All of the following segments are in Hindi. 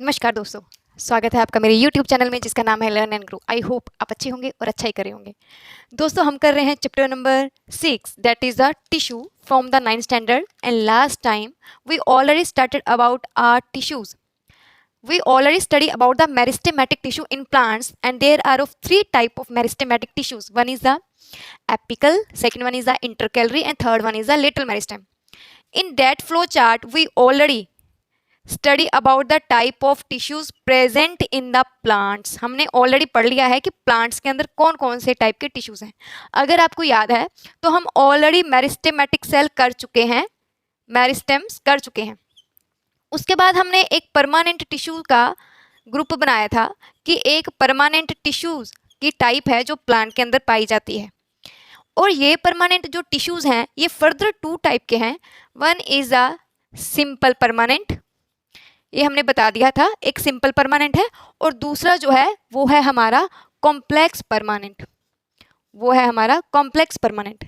नमस्कार दोस्तों। स्वागत है आपका मेरे YouTube चैनल में जिसका नाम है learn and grow. I hope आप अच्छे होंगे और अच्छा ही करे होंगे। दोस्तों हम कर रहे हैं chapter number 6 that is the tissue from the 9th standard and last time we already started about our tissues. We already study about the meristematic tissue in plants and there are of three type of meristematic tissues. One is the apical, second one is the intercalary and third one is the lateral meristem. In that flow chart we already study about the type of tissues present in the plants. हमने ऑलरेडी पढ़ लिया है कि प्लांट्स के अंदर कौन कौन से टाइप के टिश्यूज हैं. अगर आपको याद है तो हम ऑलरेडी मेरिस्टेमेटिक सेल कर चुके हैं, मेरिस्टेम्स कर चुके हैं. उसके बाद हमने एक परमानेंट टिश्यू का ग्रुप बनाया था कि एक परमानेंट टिश्यूज की टाइप है जो प्लांट के अंदर पाई जाती है. और ये परमानेंट जो टिश्यूज हैं ये फर्दर टू टाइप के हैं. One is a simple permanent, ये हमने बता दिया था, एक सिंपल परमानेंट है. और दूसरा जो है वो है हमारा कॉम्प्लेक्स परमानेंट, वो है हमारा कॉम्प्लेक्स परमानेंट.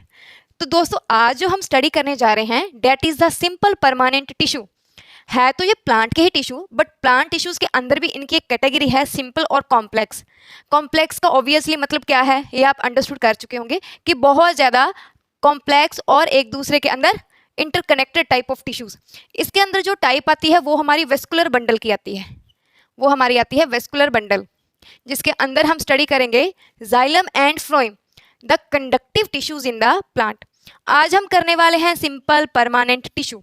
तो दोस्तों आज जो हम स्टडी करने जा रहे हैं that is the simple permanent tissue. है तो ये प्लांट के ही टिश्यू बट प्लांट टिश्यूज के अंदर भी इनकी एक कैटेगरी है सिंपल और कॉम्प्लेक्स. कॉम्प्लेक्स का ऑब्वियसली मतलब क्या है ये आप अंडरस्टूड कर चुके होंगे कि बहुत ज़्यादा कॉम्प्लेक्स और एक दूसरे के अंदर इंटरकनेक्टेड टाइप ऑफ टिश्यूज. इसके अंदर जो टाइप आती है वो हमारी वेस्कुलर बंडल की आती है, वो हमारी आती है वेस्कुलर बंडल, जिसके अंदर हम स्टडी करेंगे xylem and phloem the conductive tissues in the plant. आज हम करने वाले हैं सिंपल परमानेंट टिश्यू.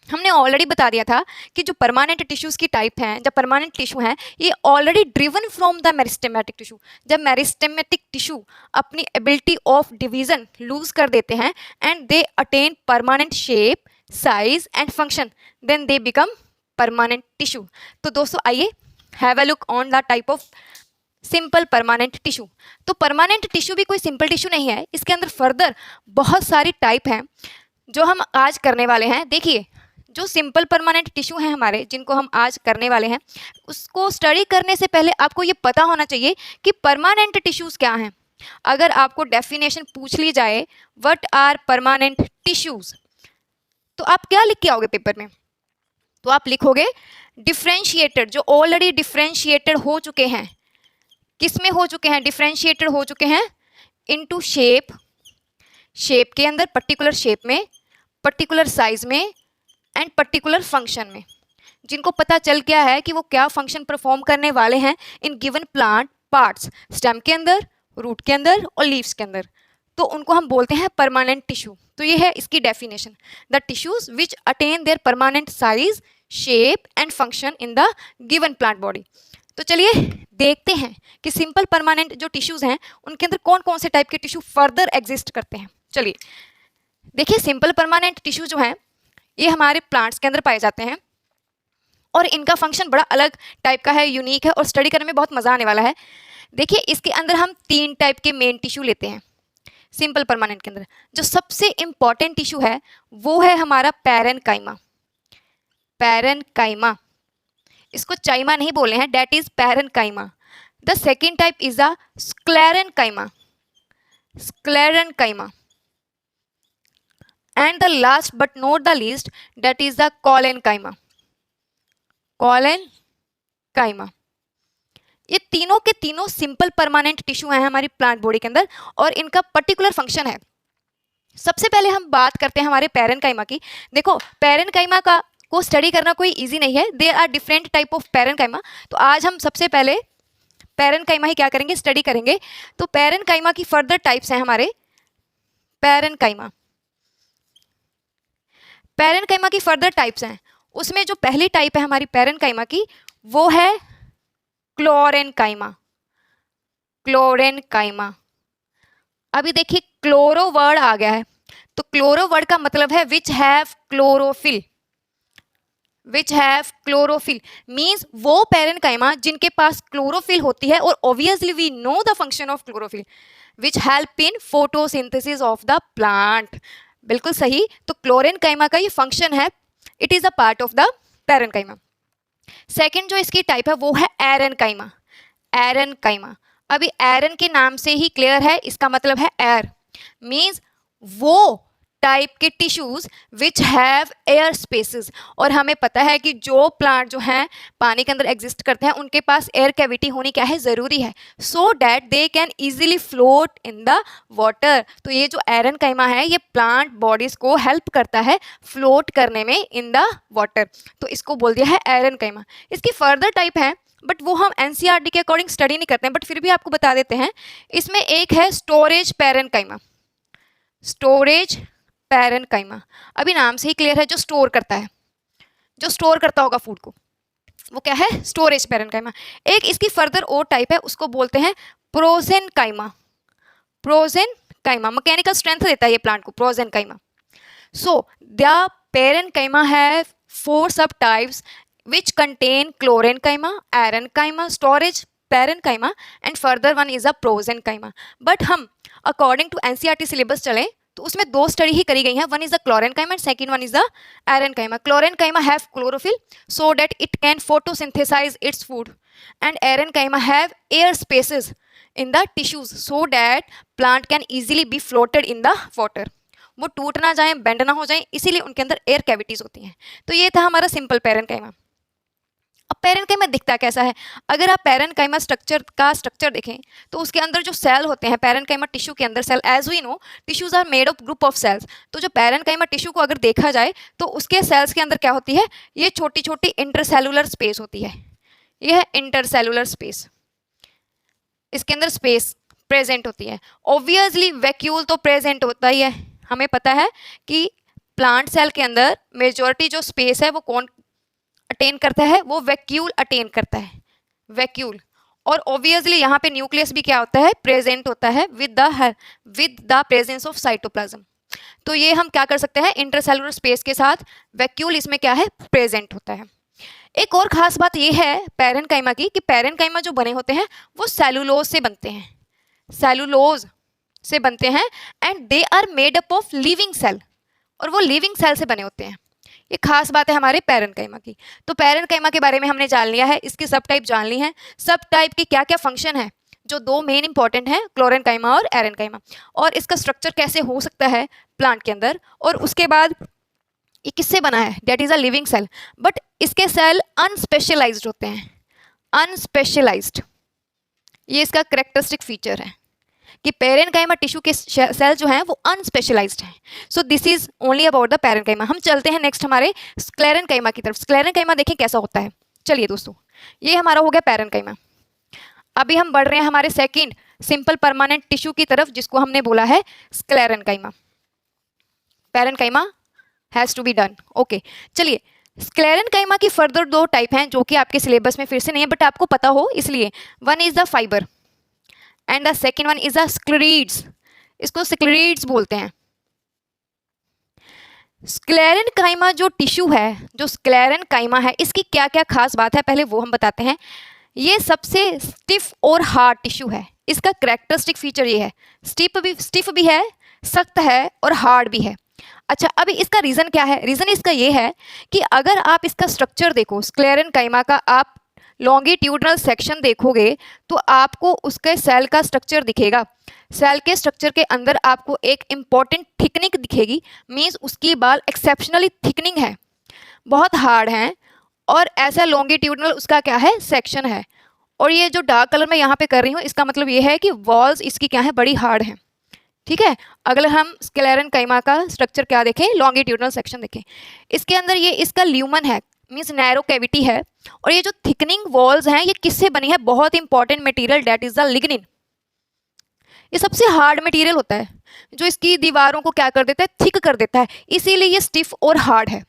हमने ऑलरेडी बता दिया था कि जो परमानेंट टिश्यूज की टाइप हैं, जब परमानेंट टिश्यू हैं ये already driven from the meristematic tissue. जब मेरिस्टेमेटिक टिश्यू अपनी एबिलिटी ऑफ डिवीजन लूज कर देते हैं and they attain permanent shape, size and function, then they become permanent tissue. तो दोस्तों आइए have a look on the type of simple permanent tissue. तो परमानेंट टिश्यू भी कोई सिंपल टिश्यू नहीं है, इसके अंदर फर्दर बहुत सारी टाइप हैं जो हम आज करने वाले हैं. देखिए जो सिंपल परमानेंट टिश्यू हैं हमारे जिनको हम आज करने वाले हैं उसको स्टडी करने से पहले आपको ये पता होना चाहिए कि परमानेंट टिश्यूज़ क्या हैं. अगर आपको डेफिनेशन पूछ ली जाए व्हाट आर परमानेंट टिश्यूज़ तो आप क्या लिख के आओगे पेपर में? तो आप लिखोगे डिफ्रेंशिएटेड, जो ऑलरेडी डिफ्रेंशिएटेड हो चुके हैं. किस में हो चुके हैं? डिफ्रेंशिएटेड हो चुके हैं इनटू शेप, शेप के अंदर पर्टिकुलर शेप में, पर्टिकुलर साइज में एंड पर्टिकुलर फंक्शन में. जिनको पता चल गया है कि वो क्या फंक्शन परफॉर्म करने वाले हैं in given plant parts, stem के अंदर, रूट के अंदर और लीव्स के अंदर, तो उनको हम बोलते हैं परमानेंट टिश्यू. तो ये है इसकी definition, the tissues which attain there permanent size, shape and function in the given plant body. तो चलिए देखते हैं कि सिंपल परमानेंट जो टिश्यूज हैं उनके अंदर कौन कौन से टाइप के टिश्यू फर्दर एग्जिस्ट करते हैं. चलिए देखिए सिंपल परमानेंट टिश्यू जो हैं ये हमारे प्लांट्स के अंदर पाए जाते हैं और इनका फंक्शन बड़ा अलग टाइप का है, यूनिक है और स्टडी करने में बहुत मज़ा आने वाला है. देखिए इसके अंदर हम तीन टाइप के मेन टिश्यू लेते हैं सिंपल परमानेंट के अंदर. जो सबसे इम्पॉर्टेंट टिश्यू है वो है हमारा पैरेनकाइमा. पैरेनकाइमा, इसको चाइमा नहीं बोले हैं, that is parenchyma. The second type is a sclerenchyma, sclerenchyma. And the last but not the least that is the collenchyma, collenchyma. ये तीनों के तीनों सिंपल परमानेंट टिश्यू हैं हमारी प्लांट बॉडी के अंदर और इनका पर्टिकुलर फंक्शन है. सबसे पहले हम बात करते हैं हमारे पैरेनकाइमा की. देखो पैरेनकाइमा का को स्टडी करना कोई इजी नहीं है, there are different type of parenchyma. तो आज हम सबसे पहले पैरेनकाइमा ही क्या करेंगे, स्टडी करेंगे. तो पैरेनकाइमा की फर्दर टाइप्स हैं हमारे पैरेनकाइमा. पैरेनकाइमा की फर्दर टाइप्स हैं, उसमें जो पहली टाइप है हमारी पैरेनकाइमा की वो है क्लोरेनकाइमा. क्लोरेनकाइमा. अभी देखिए क्लोरो वर्ड आ गया है, तो क्लोरो वर्ड का मतलब है which have chlorophyll. Which have chlorophyll means वो पैरेनकाइमा जिनके पास क्लोरोफिल होती है और obviously we know the function of chlorophyll which help in photosynthesis of the plant. बिल्कुल सही. तो क्लोरेनकाइमा का ये फंक्शन है, it is a part of the parenchyma. Second जो इसकी टाइप है वो है एरेनकाइमा. एरेनकाइमा, अभी एरन के नाम से ही क्लियर है, इसका मतलब है एयर, मीन्स वो टाइप के tissues which have air spaces. और हमें पता है कि जो प्लांट जो हैं पानी के अंदर एग्जिस्ट करते हैं उनके पास एयर कैविटी होनी क्या है, ज़रूरी है, so that they can easily float in the water. तो ये जो एरेनकाइमा है ये प्लांट बॉडीज को हेल्प करता है फ्लोट करने में इन द वाटर, तो इसको बोल दिया है एरेनकाइमा। इसकी फर्दर टाइप है बट वो हम एनसीईआरटी के अकॉर्डिंग स्टडी नहीं करते हैं, बट फिर भी आपको बता देते हैं। इसमें एक है स्टोरेज पैरेनकाइमा, स्टोरेज पैरेनकाइमा, अभी नाम से ही क्लियर है, जो स्टोर करता है, जो स्टोर करता होगा फूड को, वो क्या है, स्टोरेज पैरेनकाइमा। एक इसकी फर्दर और टाइप है, उसको बोलते हैं प्रोजेनकाइमा, प्रोजेनकाइमा, मैकेनिकल स्ट्रेंथ देता है ये प्लांट को, प्रोजेनकाइमा। सो द पैरेनकाइमा हैव 4 सब types which contain chlorenchyma, arenchyma, storage parenchyma and further one is a prosenchyma। but हम according to NCERT syllabus चलें तो उसमें 2 स्टडी ही करी गई हैं, one is the chlorenchyma and second one is the arenchyma। chlorenchyma have chlorophyll so that it can photosynthesize its food and arenchyma have air spaces in the tissues so that plant can easily be floated in the water। वो टूट ना जाए, बेंड ना हो जाए, इसीलिए उनके अंदर एयर कैविटीज होती हैं। तो ये था हमारा सिंपल पैरेनकाइमा। अब पैरेनकाइमा दिखता कैसा है, अगर आप पैरेनकाइमा स्ट्रक्चर देखें तो उसके अंदर जो सेल होते हैं पैरेनकाइमा टिश्यू के अंदर, cell as we know tissues are made of group of cells, तो जो पैरेनकाइमा टिश्यू को अगर देखा जाए तो उसके सेल्स के अंदर क्या होती है, ये छोटी छोटी इंटरसेलुलर स्पेस होती है, ये है इंटरसेलुलर स्पेस, इसके अंदर स्पेस प्रेजेंट होती है। ऑब्वियसली वैक्यूल तो प्रेजेंट होता ही है, हमें पता है कि प्लांट सेल के अंदर मेजॉरिटी जो स्पेस है वो कौन अटेन करता है, वो वैक्यूल अटेन करता है, वैक्यूल। और ऑब्वियसली यहाँ पे न्यूक्लियस भी क्या होता है, प्रेजेंट होता है with the presence of cytoplasm. तो ये हम क्या कर सकते हैं, इंटरसेलुलर स्पेस के साथ वैक्यूल इसमें क्या है, प्रेजेंट होता है। एक और खास बात ये है पैरेनकाइमा की कि पैरेनकाइमा जो बने होते हैं वो सेलुलोज से बनते हैं, सेलुलोज से बनते हैं and they are made up of living cell, और वो लिविंग सेल से बने होते हैं। ये खास बात है हमारे पैरेनकाइमा की। तो पैरेनकाइमा के बारे में हमने जान लिया है, इसकी सब टाइप जान ली है, सब टाइप की क्या क्या फंक्शन है, जो 2 मेन इंपॉर्टेंट हैं, क्लोरेनकाइमा और एरेनकाइमा, और इसका स्ट्रक्चर कैसे हो सकता है प्लांट के अंदर, और उसके बाद ये किससे बना है, that is a living cell, but इसके सेल अनस्पेशलाइज्ड होते हैं, अनस्पेशलाइज्ड, ये इसका करेक्टरिस्टिक फीचर है कि पैरेनकाइमा टिश्यू के सेल जो हैं वो अनस्पेशलाइज्ड हैं। So this is only about the parenchyma. हम चलते हैं नेक्स्ट हमारे स्क्लेरेनकाइमा की तरफ। स्क्लेरेनकाइमा देखें कैसा होता है। चलिए दोस्तों, ये हमारा हो गया पैरेनकाइमा। अभी हम बढ़ रहे हैं हमारे सेकंड सिंपल परमानेंट टिश्यू की तरफ, जिसको हमने बोला है sclerenchyma. Parenchyma has to be done, okay. चलिए, स्क्लेरेनकाइमा की फर्दर 2 टाइप हैं जो कि आपके सिलेबस में फिर से नहीं है, बट आपको पता हो इसलिए। One is the fibre and the second one is the sclereids, इसको स्क्लेरीड्स बोलते हैं। स्क्लेरेनकाइमा जो टिश्यू है, जो स्क्लेरेनकाइमा है, इसकी क्या क्या खास बात है पहले वो हम बताते हैं। ये सबसे स्टिफ और हार्ड टिश्यू है, इसका करेक्टरिस्टिक फीचर ये है, स्टिफ भी है, सख्त है और हार्ड भी है। अच्छा, अभी इसका रीज़न क्या है, रीज़न इसका ये है कि अगर आप इसका स्ट्रक्चर देखो, स्क्लेरेनकाइमा का आप लॉन्गिट्यूडनल सेक्शन देखोगे तो आपको उसके सेल का स्ट्रक्चर दिखेगा। सेल के स्ट्रक्चर के अंदर आपको एक इम्पॉर्टेंट थिकनिंग दिखेगी, मीन्स उसकी बाल एक्सेप्शनली थिकनिंग है, बहुत हार्ड हैं, और ऐसा लॉन्गिट्यूडनल उसका क्या है, सेक्शन है। और ये जो डार्क कलर मैं यहाँ पे कर रही हूँ, इसका मतलब ये है कि वॉल्स इसकी क्या है, बड़ी हार्ड हैं। ठीक है, अगर हम स्क्लेरेनकाइमा का स्ट्रक्चर क्या देखें, लॉन्गिट्यूडनल सेक्शन देखें, इसके अंदर ये इसका ल्यूमन है, मीन्स नैरो कैविटी है, और ये जो थिकनिंग वॉल्स हैं ये किससे बनी है, बहुत important material, that is the lignin. ये सबसे हार्ड मटेरियल होता है जो इसकी दीवारों को क्या कर देता है, थिक कर देता है, इसीलिए ये स्टिफ और हार्ड है।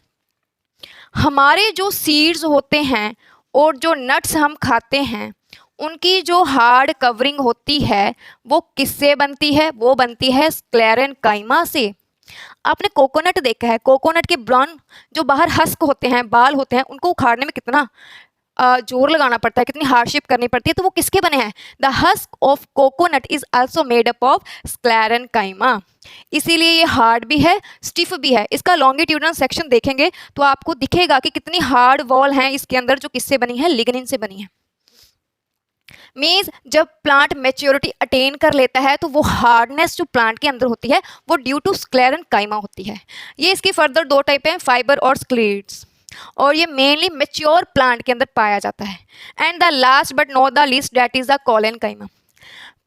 हमारे जो सीड्स होते हैं और जो नट्स हम खाते हैं, उनकी जो हार्ड कवरिंग होती है वो किससे बनती है, वो बनती है स्क्लेरेनकाइमा से। आपने कोकोनट देखा है, कोकोनट के ब्राउन जो बाहर हस्क होते हैं, बाल होते हैं, उनको उखाड़ने में कितना जोर लगाना पड़ता है, कितनी हार्डशिप करनी पड़ती है, तो वो किसके बने हैं, the husk of coconut is also made up of sclerenchyma. इसीलिए ये हार्ड भी है, स्टिफ भी है। इसका लॉन्गिट्यूडनल सेक्शन देखेंगे तो आपको दिखेगा कि कितनी हार्ड वॉल हैं इसके अंदर, जो किससे बनी है, लिग्निन से बनी है। मीन्स जब प्लांट मैच्योरिटी अटेन कर लेता है तो वो हार्डनेस जो प्लांट के अंदर होती है वो ड्यू टू स्क्लेरेन्काइमा होती है। ये इसकी फर्दर दो टाइप हैं, फाइबर और स्क्लीड्स, और ये मेनली मेच्योर प्लांट के अंदर पाया जाता है। And the last but not the least that is the collenchyma.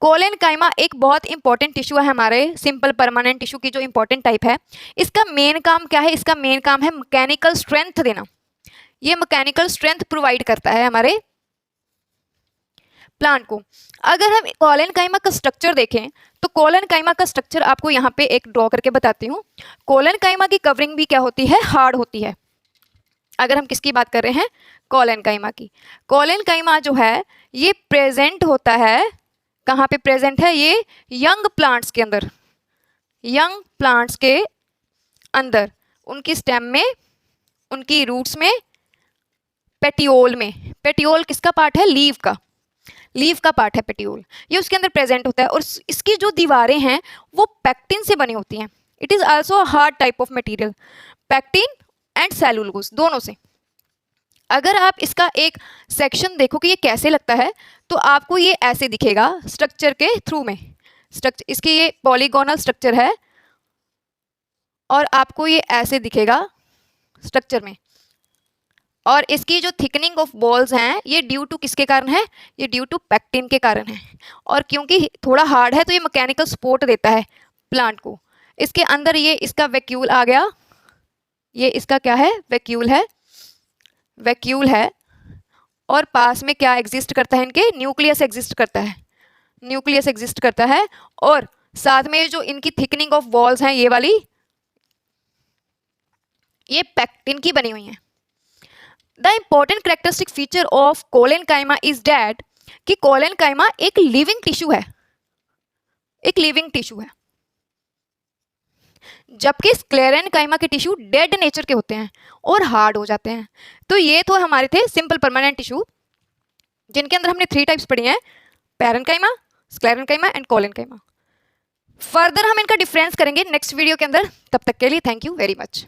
Collenchyma एक बहुत इंपॉर्टेंट टिश्यू है हमारे सिंपल परमानेंट टिश्यू की जो इंपॉर्टेंट टाइप है। इसका मेन काम क्या है? इसका मेन काम है मैकेनिकल स्ट्रेंथ देना। ये मैकेनिकल स्ट्रेंथ प्रोवाइड करता है हमारे प्लांट को। अगर हम कोलेनकाइमा का स्ट्रक्चर देखें तो कोलेनकाइमा का स्ट्रक्चर आपको यहाँ पे एक ड्रॉ करके बताती हूँ। कोलेनकाइमा की कवरिंग भी क्या होती है? हार्ड होती है। अगर हम किसकी बात कर रहे हैं? कोलेनकाइमा की। कोलेनकाइमा जो है ये प्रेजेंट होता है, कहाँ पे प्रेजेंट है? ये यंग प्लांट्स के अंदर, यंग प्लांट्स के अंदर, उनकी स्टेम में, उनकी रूट्स में, पेटियोल में। पेटियोल किसका पार्ट है? लीव का, लीव का पार्ट है पेटियोल, ये उसके अंदर प्रेजेंट होता है। और इसकी जो दीवारें हैं वो पैक्टिन से बनी होती हैं। It is also a hard type of material, pectin and cellulose दोनों से। अगर आप इसका एक सेक्शन देखो कि ये कैसे लगता है तो आपको ये ऐसे दिखेगा स्ट्रक्चर के थ्रू में। स्ट्रक्चर इसकी ये पॉलीगोनल स्ट्रक्चर है और आपको ये ऐसे दिखेगा स्ट्रक्चर में। और इसकी जो थिकनिंग ऑफ बॉल्स हैं ये ड्यू टू किसके कारण है? ये ड्यू टू पैक्टिन के कारण है। और क्योंकि थोड़ा हार्ड है तो ये मैकेनिकल सपोर्ट देता है प्लांट को। इसके अंदर ये इसका वैक्यूल आ गया, ये इसका क्या है? वैक्यूल है, वैक्यूल है। और पास में क्या एग्जिस्ट करता है? इनके न्यूक्लियस एग्जिस्ट करता है, न्यूक्लियस एग्जिस्ट करता है। और साथ में जो इनकी थिकनिंग ऑफ वॉल्स हैं ये वाली, ये पैक्टिन की बनी हुई हैं। The important characteristic feature of collenchyma is that कि कोलेनकाइमा एक लिविंग टिश्यू है, एक लिविंग टिश्यू है, जबकि स्क्लेरेनकाइमा के टिश्यू डेड नेचर के होते हैं और हार्ड हो जाते हैं। तो ये तो हमारे थे सिंपल परमानेंट टिश्यू जिनके अंदर हमने 3 टाइप्स पढ़ी हैं, parenchyma, sclerenchyma and collenchyma. Further हम इनका डिफरेंस करेंगे नेक्स्ट वीडियो के अंदर। तब तक के लिए थैंक यू वेरी मच।